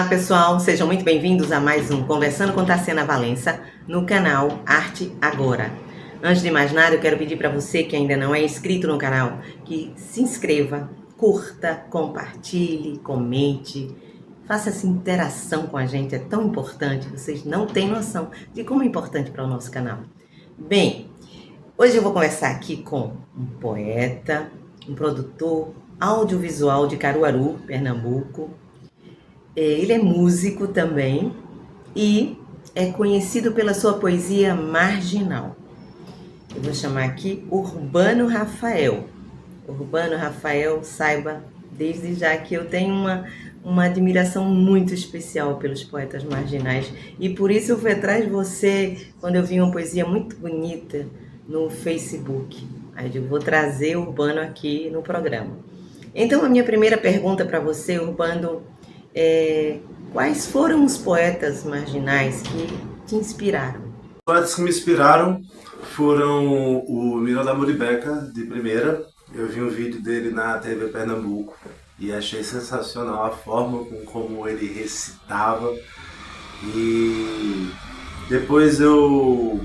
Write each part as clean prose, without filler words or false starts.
pessoal, sejam muito bem-vindos a mais um Conversando com Tassiana Valença no canal Arte Agora. Antes de mais nada, eu quero pedir para você que ainda não é inscrito no canal que se inscreva, curta, compartilhe, comente, faça essa interação com a gente, é tão importante, vocês não têm noção de como é importante para o nosso canal. Bem, hoje eu vou conversar aqui com um poeta, um produtor audiovisual de Caruaru, Pernambuco. Ele é músico também e é conhecido pela sua poesia marginal. Eu vou chamar aqui Urbano Rafael. Urbano Rafael, saiba desde já que eu tenho uma admiração muito especial pelos poetas marginais e por isso eu fui atrás de você quando eu vi uma poesia muito bonita no Facebook. Aí eu vou trazer o Urbano aqui no programa. Então a minha primeira pergunta para você, Urbano, quais foram os poetas marginais que te inspiraram? Os poetas que me inspiraram foram o Miró da Muribeca, de primeira. Eu vi um vídeo dele na TV Pernambuco e achei sensacional a forma como ele recitava. E depois eu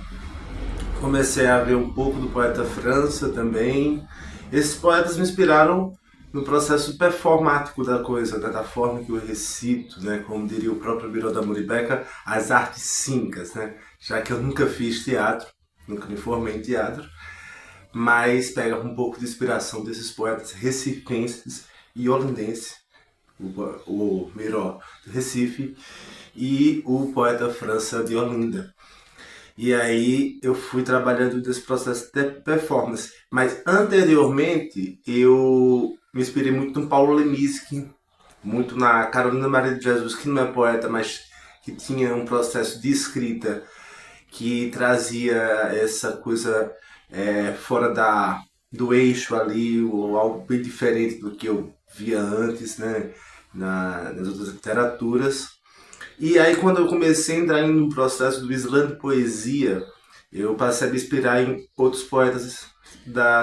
comecei a ver um pouco do poeta França também. Esses poetas me inspiraram no processo performático da coisa, né? Da forma que eu recito, né? Como diria o próprio Miró da Muribeca, as artes cênicas, né? Já que eu nunca fiz teatro, nunca me formei em teatro, mas pega um pouco de inspiração desses poetas recifenses e olindenses, o Miró do Recife e o poeta França de Olinda. E aí eu fui trabalhando nesse processo de performance. Mas anteriormente eu me inspirei muito no Paulo Leminski, muito na Carolina Maria de Jesus, que não é poeta, mas que tinha um processo de escrita que trazia essa coisa fora do eixo ali, ou algo bem diferente do que eu via antes, né, nas outras literaturas. E aí quando eu comecei a entrar no processo do slam de poesia, eu passei a me inspirar em outros poetas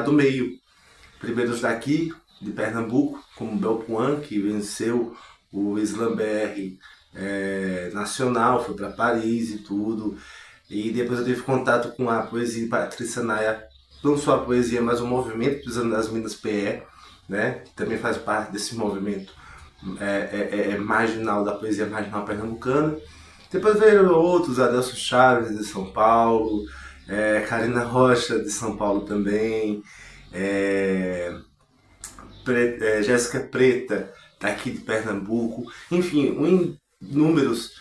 do meio. Primeiros daqui, de Pernambuco, como Belpuan, que venceu o Slam BR nacional, foi para Paris e tudo. E depois eu tive contato com a poesia de Patrícia Naia, não só a poesia, mas o movimento das Minas PE, né, que também faz parte desse movimento marginal, da poesia marginal pernambucana. Depois veio outros, Adelso Chaves de São Paulo, Karina Rocha de São Paulo também, Jéssica Preta daqui de Pernambuco, enfim, inúmeros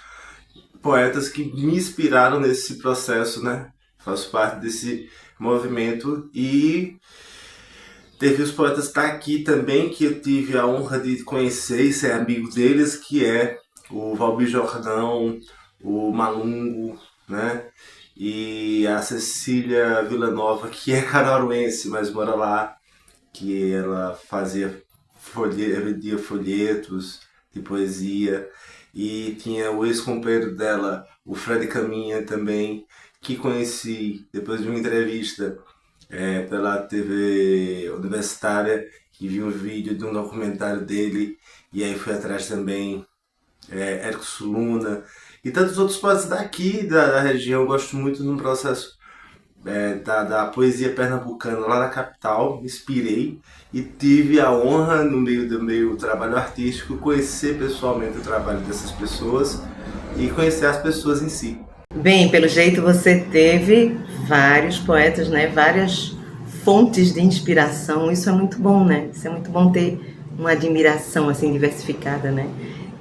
poetas que me inspiraram nesse processo, né? Faço parte desse movimento. E teve os poetas daqui também que eu tive a honra de conhecer e ser amigo deles, que é o Valmir Jordão, o Malungo, né? E a Cecília Villanova, que é caruaruense, mas mora lá, que ela vendia folhetos de poesia. E tinha o ex-companheiro dela, o Fred Caminha também, que conheci depois de uma entrevista pela TV universitária, que vi um vídeo de um documentário dele, e aí fui atrás também, Érico Suluna e tantos outros poetas daqui da região. Eu gosto muito de um processo da poesia pernambucana lá na capital, me inspirei e tive a honra, no meio do meu trabalho artístico, conhecer pessoalmente o trabalho dessas pessoas e conhecer as pessoas em si. Bem, pelo jeito você teve vários poetas, né? Várias fontes de inspiração. Isso é muito bom, né? Isso é muito bom ter uma admiração assim diversificada, né?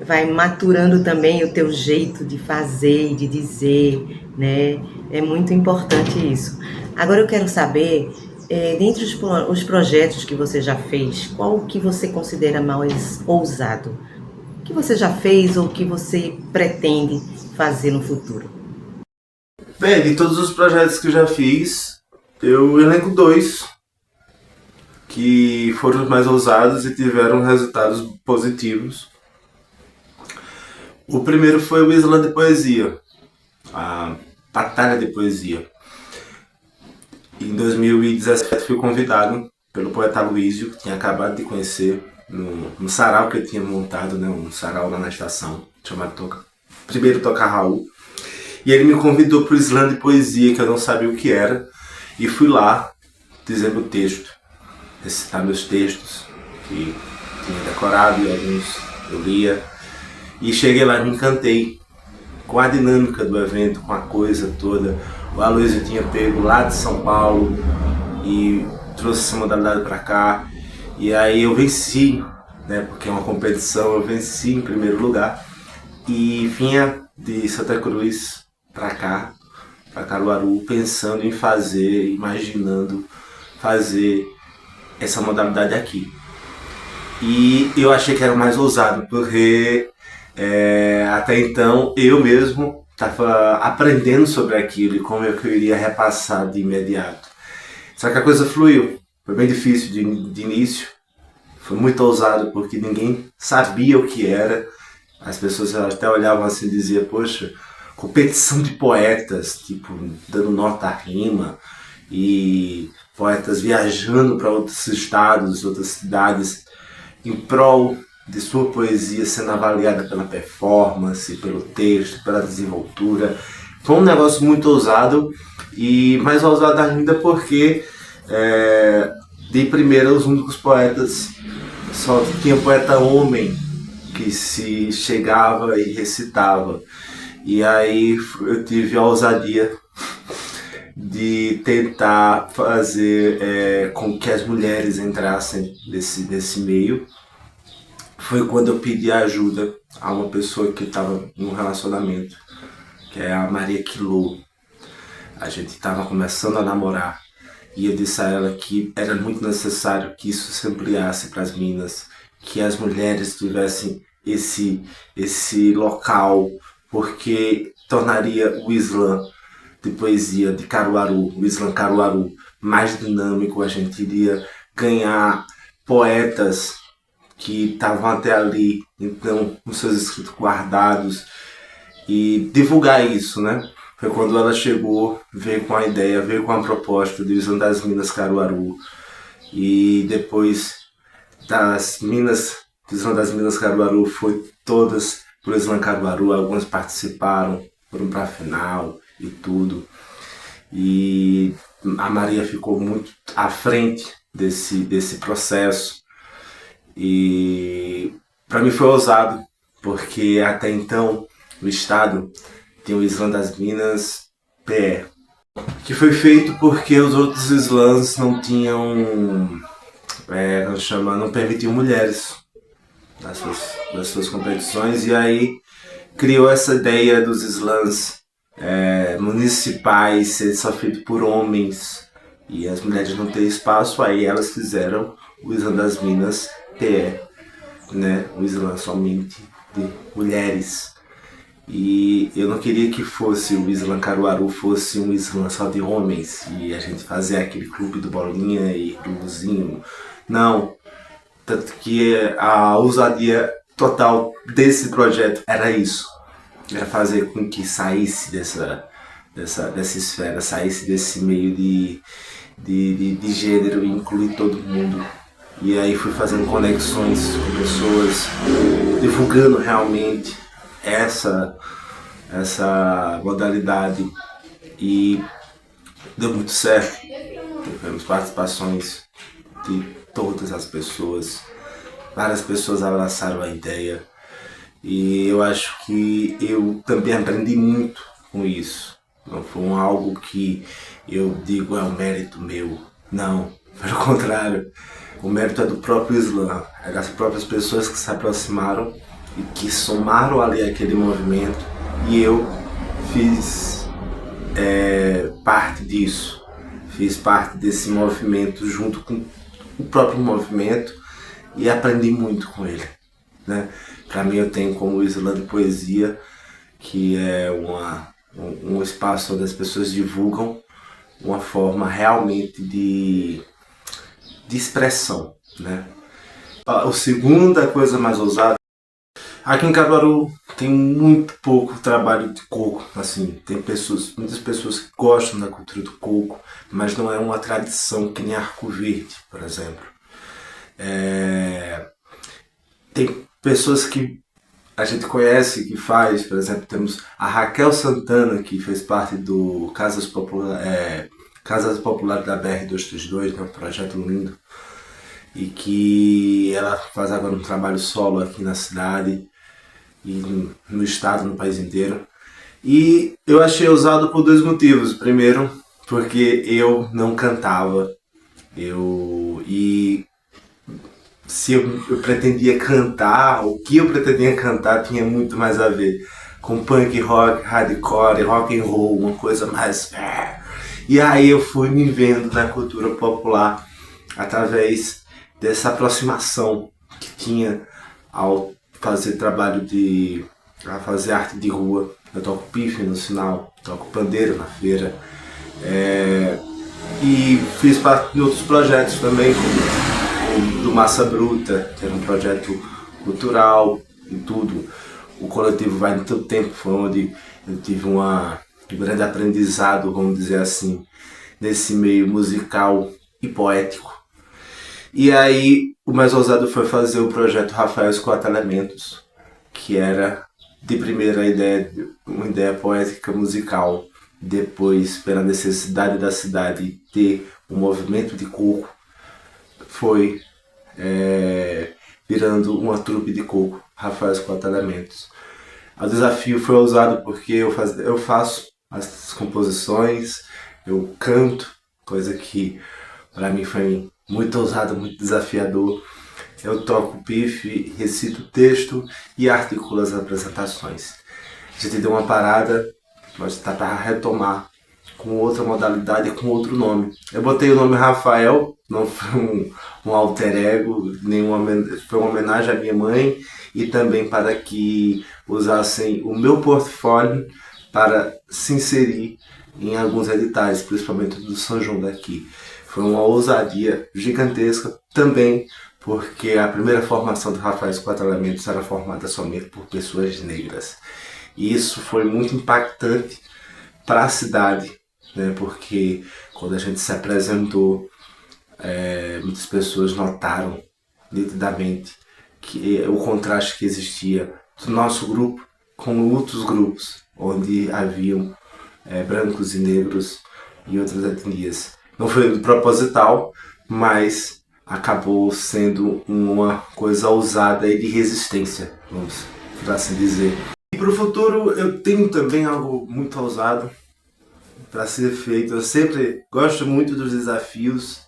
Vai maturando também o teu jeito de fazer e de dizer, né? É muito importante isso. Agora eu quero saber, dentre os projetos que você já fez, qual que você considera mais ousado? O que você já fez ou o que você pretende fazer no futuro? Bem, de todos os projetos que eu já fiz, eu elenco 2 que foram os mais ousados e tiveram resultados positivos. O primeiro foi o Slam de Poesia, a Batalha de Poesia. Em 2017 fui convidado pelo poeta Luísio, que tinha acabado de conhecer, no sarau que eu tinha montado, né, um sarau lá na estação chamado Primeiro Toca Raul. E ele me convidou para o slam de poesia, que eu não sabia o que era. E fui lá, dizendo o texto, recitar meus textos, que tinha decorado e alguns eu lia. E cheguei lá e me encantei com a dinâmica do evento, com a coisa toda. O Aloysio tinha pego lá de São Paulo e trouxe essa modalidade para cá. E aí eu venci, né, porque é uma competição, eu venci em primeiro lugar. E vinha de Santa Cruz para cá, para Caruaru, pensando em fazer, imaginando fazer essa modalidade aqui. E eu achei que era mais ousado, porque até então eu mesmo estava aprendendo sobre aquilo e como é que eu iria repassar de imediato. Só que a coisa fluiu, foi bem difícil de início, foi muito ousado porque ninguém sabia o que era. As pessoas até olhavam assim e diziam, poxa, competição de poetas, tipo, dando nota à rima, e poetas viajando para outros estados, outras cidades, em prol de sua poesia sendo avaliada pela performance, pelo texto, pela desenvoltura. Foi um negócio muito ousado, e mais ousado ainda porque, de primeira, os únicos poetas, só tinha poeta homem que se chegava e recitava. E aí eu tive a ousadia de tentar fazer com que as mulheres entrassem nesse meio. Foi quando eu pedi ajuda a uma pessoa que estava em um relacionamento, que é a Maria Quilô. A gente estava começando a namorar e eu disse a ela que era muito necessário que isso se ampliasse para as minas, que as mulheres tivessem esse local, porque tornaria o slam de poesia de Caruaru, o slam Caruaru, mais dinâmico. A gente iria ganhar poetas que estavam até ali, então, com seus escritos guardados, e divulgar isso, né? Foi quando ela chegou, veio com a ideia, veio com a proposta do Slam das Minas Caruaru, e depois das Minas, do Slam das Minas Caruaru, foi todas pro Slam Caruaru, algumas participaram, foram para a final e tudo. E a Maria ficou muito à frente desse processo. E para mim foi ousado, porque até então o estado tem o Slam das Minas PE, que foi feito porque os outros slams não tinham, não permitiam mulheres nas suas competições, e aí criou essa ideia dos slams municipais ser só feito por homens e as mulheres não ter espaço. Aí elas fizeram o Slam das Minas PE, né? O slam somente de mulheres. E eu não queria que fosse o Slam Caruaru fosse um slam só de homens e a gente fazer aquele clube do Bolinha e do Luzinho. Não. Tanto que a ousadia total desse projeto era isso. Era fazer com que saísse dessa esfera, saísse desse meio de gênero e incluir todo mundo. E aí fui fazendo conexões com pessoas, divulgando realmente essa modalidade, e deu muito certo. Tivemos participações de todas as pessoas, várias pessoas abraçaram a ideia, e eu acho que eu também aprendi muito com isso. Não foi algo que eu digo é um mérito meu, não, pelo contrário. O mérito é do próprio slam, é das próprias pessoas que se aproximaram e que somaram ali aquele movimento, e eu fiz parte disso, fiz parte desse movimento junto com o próprio movimento e aprendi muito com ele, né? Para mim eu tenho como o Slam de Poesia, que é um espaço onde as pessoas divulgam uma forma realmente de expressão, né? A segunda coisa mais ousada, aqui em Caruaru tem muito pouco trabalho de coco, assim, tem muitas pessoas que gostam da cultura do coco, mas não é uma tradição que nem Arco Verde, por exemplo. Tem pessoas que a gente conhece, que faz, por exemplo, temos a Raquel Santana, que fez parte do Casas Populares da BR-232, né, um projeto lindo, e que ela faz agora um trabalho solo aqui na cidade, e no estado, no país inteiro. E eu achei ousado por dois motivos. Primeiro, porque eu não cantava. E se eu pretendia cantar, o que eu pretendia cantar tinha muito mais a ver com punk rock, hardcore, rock and roll, uma coisa mais. E aí eu fui me vendo na cultura popular através dessa aproximação que tinha ao fazer trabalho a fazer arte de rua. Eu toco pife no sinal, toco pandeiro na feira. E fiz parte de outros projetos também, como o do Massa Bruta, que era um projeto cultural e tudo. O coletivo Vai no Teu Tempo foi onde eu tive um grande aprendizado, vamos dizer assim, nesse meio musical e poético. E aí o mais ousado foi fazer o projeto Rafael os Quatro Elementos, que era de primeira uma ideia poética musical, depois pela necessidade da cidade ter um movimento de coco, foi virando uma trupe de coco, Rafael os Quatro Elementos. O desafio foi ousado porque eu faço as composições, eu canto, coisa que para mim foi muito ousado, muito desafiador. Eu toco pife, recito texto e articulo as apresentações. A gente deu uma parada, mas está para retomar com outra modalidade, com outro nome. Eu botei o nome Rafael, não foi um alter ego, foi uma homenagem à minha mãe e também para que usassem o meu portfólio para se inserir em alguns editais, principalmente do São João daqui. Foi uma ousadia gigantesca também, porque a primeira formação do Rafael os Quatro Elementos era formada somente por pessoas negras. E isso foi muito impactante para a cidade, né? Porque quando a gente se apresentou, muitas pessoas notaram nitidamente que o contraste que existia do nosso grupo com outros grupos, onde haviam brancos e negros e outras etnias. Não foi proposital, mas acabou sendo uma coisa ousada e de resistência, vamos por assim dizer. E para o futuro eu tenho também algo muito ousado para ser feito. Eu sempre gosto muito dos desafios,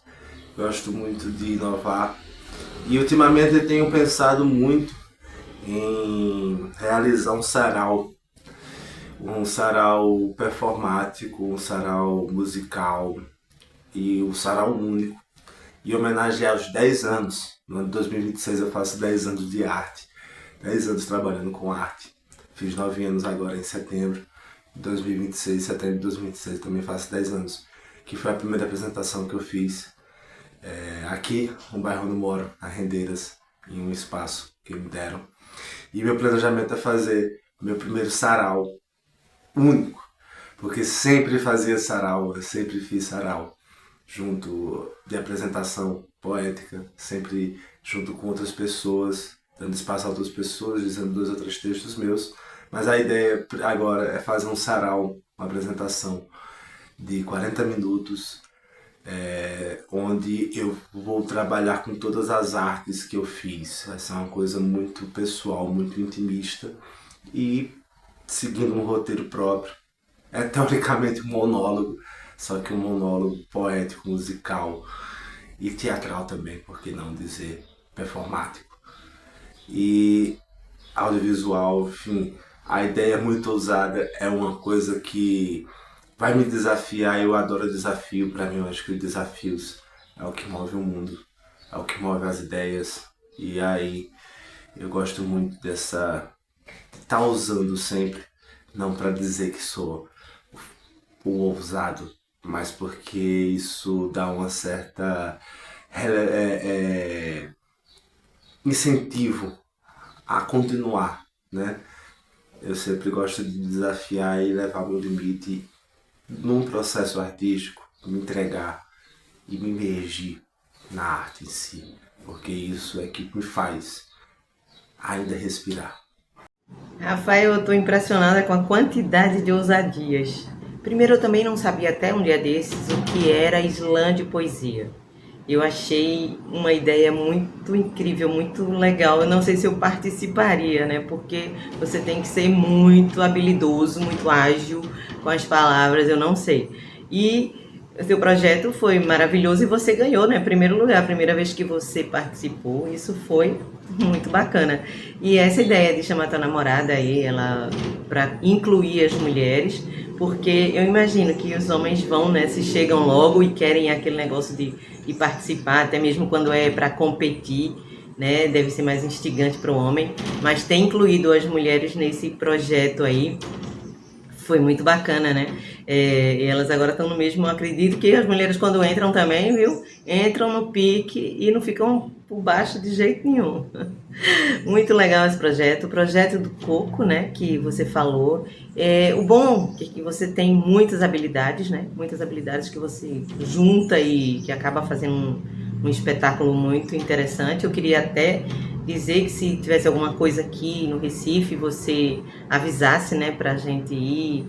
gosto muito de inovar e ultimamente eu tenho pensado muito em realizar um sarau performático, um sarau musical e um sarau único, e homenagear os 10 anos. No ano de 2026 eu faço 10 anos de arte, 10 anos trabalhando com arte. Fiz 9 anos agora em setembro de 2026, setembro de 2026 também faço 10 anos, que foi a primeira apresentação que eu fiz aqui no bairro onde eu moro, na Rendeiras, em um espaço que me deram. E meu planejamento é fazer meu primeiro sarau único, porque sempre fazia sarau, eu sempre fiz sarau junto de apresentação poética, sempre junto com outras pessoas, dando espaço a outras pessoas, dizendo 2 ou 3 textos meus. Mas a ideia agora é fazer um sarau, uma apresentação de 40 minutos, onde eu vou trabalhar com todas as artes que eu fiz. Vai ser uma coisa muito pessoal, muito intimista e seguindo um roteiro próprio. É teoricamente um monólogo, só que um monólogo poético, musical e teatral também, por que não dizer performático. E audiovisual, enfim, a ideia é muito ousada, é uma coisa que vai me desafiar. Eu adoro desafio. Para mim, eu acho que os desafios é o que move o mundo, é o que move as ideias. E aí eu gosto muito dessa tá usando sempre, não para dizer que sou o ousado, mas porque isso dá uma certa incentivo a continuar, né? Eu sempre gosto de desafiar e levar meu limite num processo artístico, me entregar e me imergir na arte em si, porque isso é que me faz ainda respirar. Rafael, eu estou impressionada com a quantidade de ousadias. Primeiro, eu também não sabia até um dia desses o que era slam de poesia. Eu achei uma ideia muito incrível, muito legal. Eu não sei se eu participaria, né? Porque você tem que ser muito habilidoso, muito ágil com as palavras, eu não sei. E o seu projeto foi maravilhoso e você ganhou, né? Primeiro lugar, a primeira vez que você participou, isso foi muito bacana. E essa ideia de chamar tua namorada aí, ela para incluir as mulheres, porque eu imagino que os homens vão, né, se chegam logo e querem aquele negócio de participar, até mesmo quando é para competir, né, deve ser mais instigante para o homem, mas ter incluído as mulheres nesse projeto aí foi muito bacana, né? E elas agora estão no mesmo, acredito que as mulheres quando entram também, viu? Entram no pique e não ficam por baixo de jeito nenhum. Muito legal esse projeto, o projeto do coco, né, que você falou. O bom é que você tem muitas habilidades, né, muitas habilidades que você junta e que acaba fazendo um espetáculo muito interessante. Eu queria até dizer que se tivesse alguma coisa aqui no Recife, você avisasse, né, pra gente ir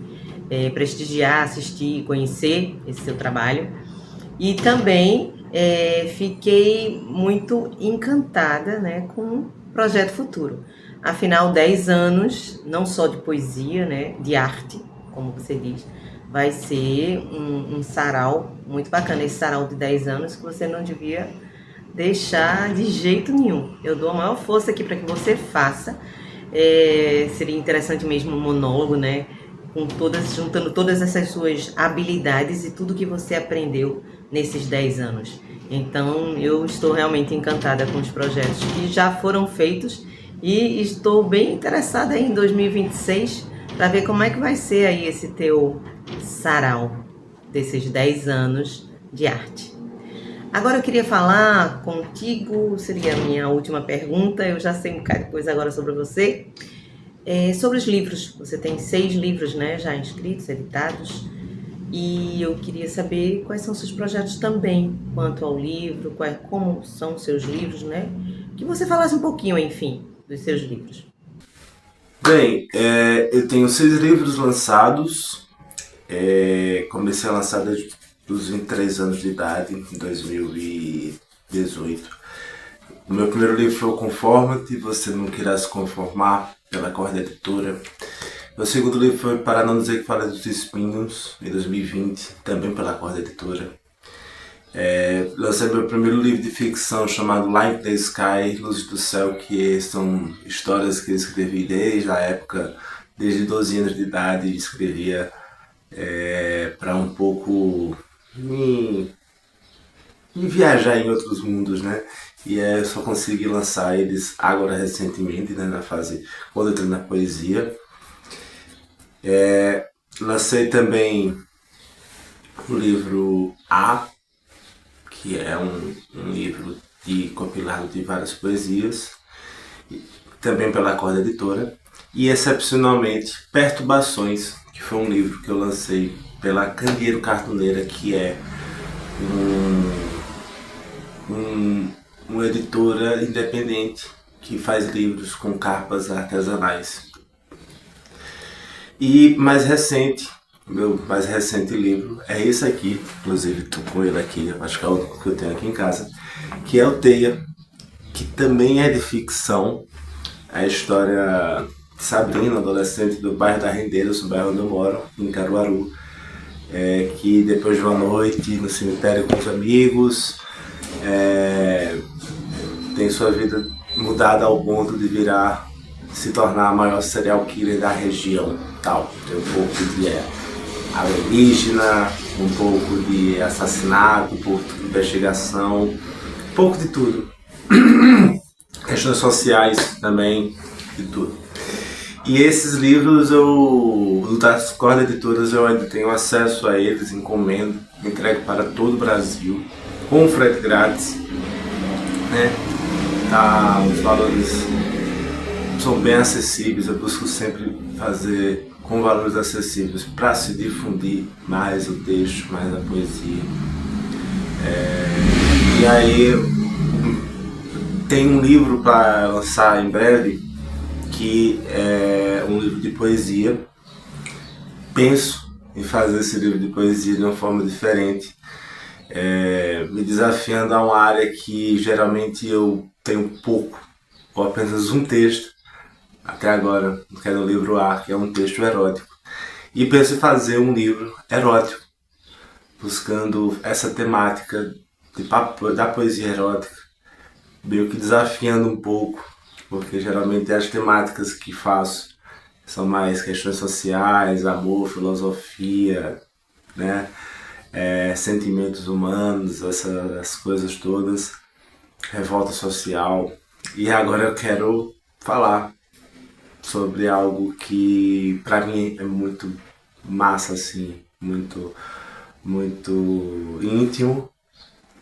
prestigiar, assistir, conhecer esse seu trabalho. E também fiquei muito encantada, né, com o Projeto Futuro. Afinal, 10 anos, não só de poesia, né, de arte, como você diz, vai ser um sarau muito bacana, esse sarau de 10 anos que você não devia deixar de jeito nenhum. Eu dou a maior força aqui para que você faça. Seria interessante mesmo um monólogo, né, com juntando todas essas suas habilidades e tudo que você aprendeu nesses 10 anos. Então, eu estou realmente encantada com os projetos que já foram feitos e estou bem interessada em 2026 para ver como é que vai ser aí esse teu sarau desses 10 anos de arte. Agora eu queria falar contigo, seria a minha última pergunta, eu já sei um bocado de coisa agora sobre você. Sobre os livros, você tem 6 livros, né, já inscritos, editados, e eu queria saber quais são seus projetos também, quanto ao livro, como são os seus livros, né, que você falasse um pouquinho, enfim, dos seus livros. Bem, eu tenho 6 livros lançados. Comecei a lançar desde os 23 anos de idade, em 2018. O meu primeiro livro foi o Conforma-te, Você Não Querá Se Conformar, pela Corda Editora. Meu segundo livro foi Para Não Dizer Que Fala dos Espinhos, em 2020, também pela Corda Editora. Lancei meu primeiro livro de ficção chamado Light in the Sky, Luzes do Céu, que são histórias que eu escrevi desde a época, desde 12 anos de idade, escrevia para um pouco me viajar em outros mundos, né? E eu só consegui lançar eles agora recentemente, né, na fase quando eu entrei na poesia. Lancei também o livro A, que é um livro de compilado de várias poesias, também pela Corda Editora. E excepcionalmente Perturbações, que foi um livro que eu lancei pela Candeeiro Cartuneira, que é uma editora independente que faz livros com capas artesanais. E mais recente, meu mais recente livro é esse aqui, inclusive estou com ele aqui, acho que é o que eu tenho aqui em casa, que é o Teia, que também é de ficção. A história de Sabrina, adolescente do bairro da Rendeiras, no bairro onde eu moro, em Caruaru, que depois de uma noite no cemitério com os amigos, tem sua vida mudada ao ponto de se tornar a maior serial killer da região. Tal. Tem um pouco de alienígena, um pouco de assassinato, um pouco de investigação, um pouco de tudo. Questões sociais também, de tudo. E esses livros, das Corda Editoras, eu ainda tenho acesso a eles, encomendo, entrego para todo o Brasil, com frete grátis, né? Os valores são bem acessíveis, eu busco sempre fazer com valores acessíveis para se difundir mais o texto, mais a poesia. E aí tem um livro para lançar em breve, que é um livro de poesia. Penso em fazer esse livro de poesia de uma forma diferente, me desafiando a uma área que geralmente eu tenho pouco, ou apenas um texto, até agora, que é no livro A, que é um texto erótico. E penso em fazer um livro erótico, buscando essa temática da poesia erótica, meio que desafiando um pouco, porque geralmente as temáticas que faço são mais questões sociais, amor, filosofia, né? Sentimentos humanos, essas coisas todas, revolta social. E agora eu quero falar sobre algo que pra mim é muito massa, assim, muito íntimo,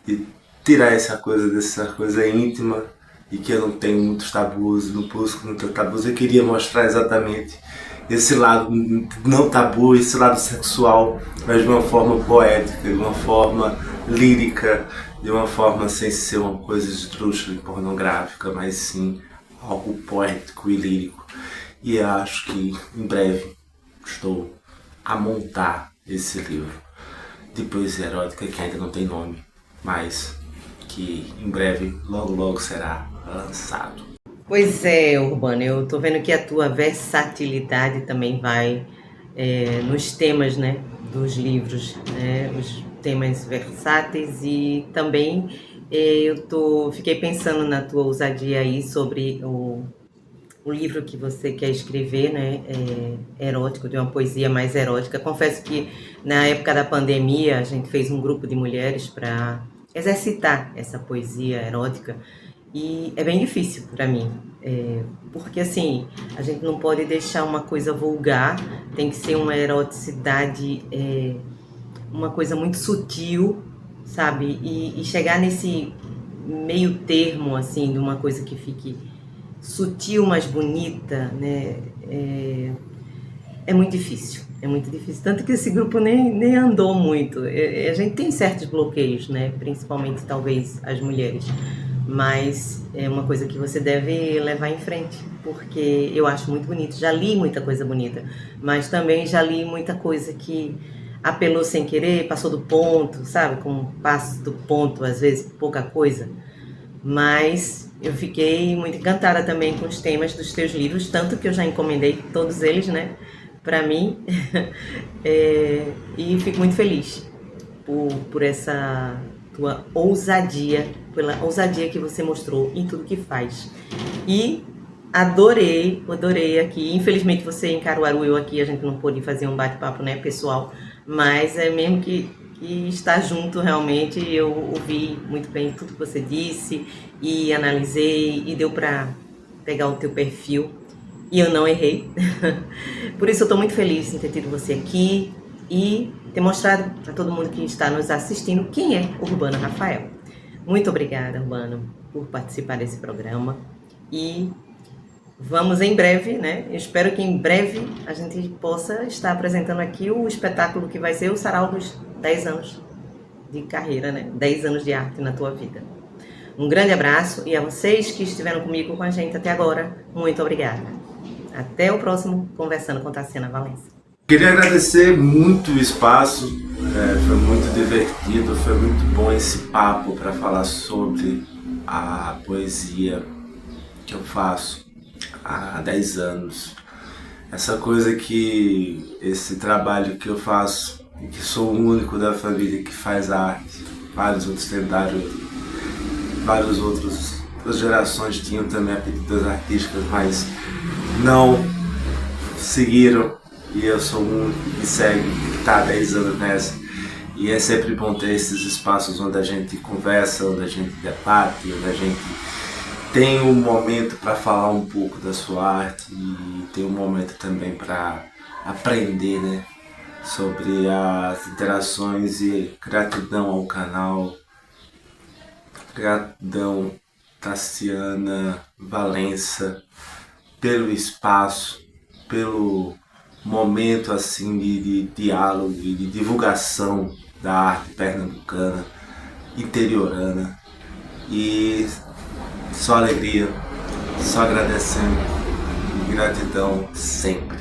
e tirar dessa coisa íntima, e que eu não tenho muitos tabus, não busco muitos tabus. Eu queria mostrar exatamente esse lado não tabu, esse lado sexual, mas de uma forma poética, de uma forma lírica, de uma forma sem ser uma coisa esdrúxula e pornográfica, mas sim algo poético e lírico. E eu acho que em breve estou a montar esse livro de poesia erótica, que ainda não tem nome, mas que em breve, logo logo será lançado. Pois é, Urbano, eu tô vendo que a tua versatilidade também vai nos temas, né, dos livros, né, os temas versáteis, e também fiquei pensando na tua ousadia aí sobre o livro que você quer escrever, né, erótico, de uma poesia mais erótica. Confesso que na época da pandemia a gente fez um grupo de mulheres para exercitar essa poesia erótica, e é bem difícil para mim, porque assim, a gente não pode deixar uma coisa vulgar, tem que ser uma eroticidade, uma coisa muito sutil, sabe? E chegar nesse meio termo, assim, de uma coisa que fique sutil, mas bonita, né? É muito difícil, é muito difícil. Tanto que esse grupo nem andou muito. A gente tem certos bloqueios, né? Principalmente, talvez, as mulheres. Mas é uma coisa que você deve levar em frente, porque eu acho muito bonito. Já li muita coisa bonita, mas também já li muita coisa que apelou sem querer, passou do ponto, sabe? Como passa do ponto, às vezes, pouca coisa. Mas eu fiquei muito encantada também com os temas dos teus livros, tanto que eu já encomendei todos eles, né, para mim. E fico muito feliz por essa tua ousadia, pela ousadia que você mostrou em tudo que faz. E adorei aqui. Infelizmente você em Caruaru, eu aqui, a gente não pôde fazer um bate-papo, né, pessoal, mas é mesmo que estar junto realmente. Eu ouvi muito bem tudo que você disse e analisei, e deu para pegar o teu perfil, e eu não errei. Por isso eu estou muito feliz em ter tido você aqui e ter mostrado para todo mundo que está nos assistindo quem é Urbano Rafael. Muito obrigada, Urbano, por participar desse programa, e vamos em breve, né? Eu espero que em breve a gente possa estar apresentando aqui o espetáculo que vai ser o Sarau dos 10 anos de carreira, né? 10 anos de arte na tua vida. Um grande abraço, e a vocês que estiveram comigo, com a gente até agora, muito obrigada. Até o próximo Conversando com Tassiana Valença. Queria agradecer muito o espaço, foi muito divertido, foi muito bom esse papo para falar sobre a poesia que eu faço há 10 anos. Essa coisa esse trabalho que eu faço, que sou o único da família que faz arte. Vários outros tentaram, outras gerações tinham também aptidões artísticas, mas não seguiram, e eu sou o único que segue, que está há 10 anos nessa. E é sempre bom ter esses espaços onde a gente conversa, onde a gente debate, onde a gente tem um momento para falar um pouco da sua arte, e tem um momento também para aprender, né, sobre as interações. E gratidão ao canal, gratidão Tassiana Valença pelo espaço, pelo momento assim de diálogo e de divulgação da arte pernambucana, interiorana. E só alegria, só agradecendo. Gratidão sempre.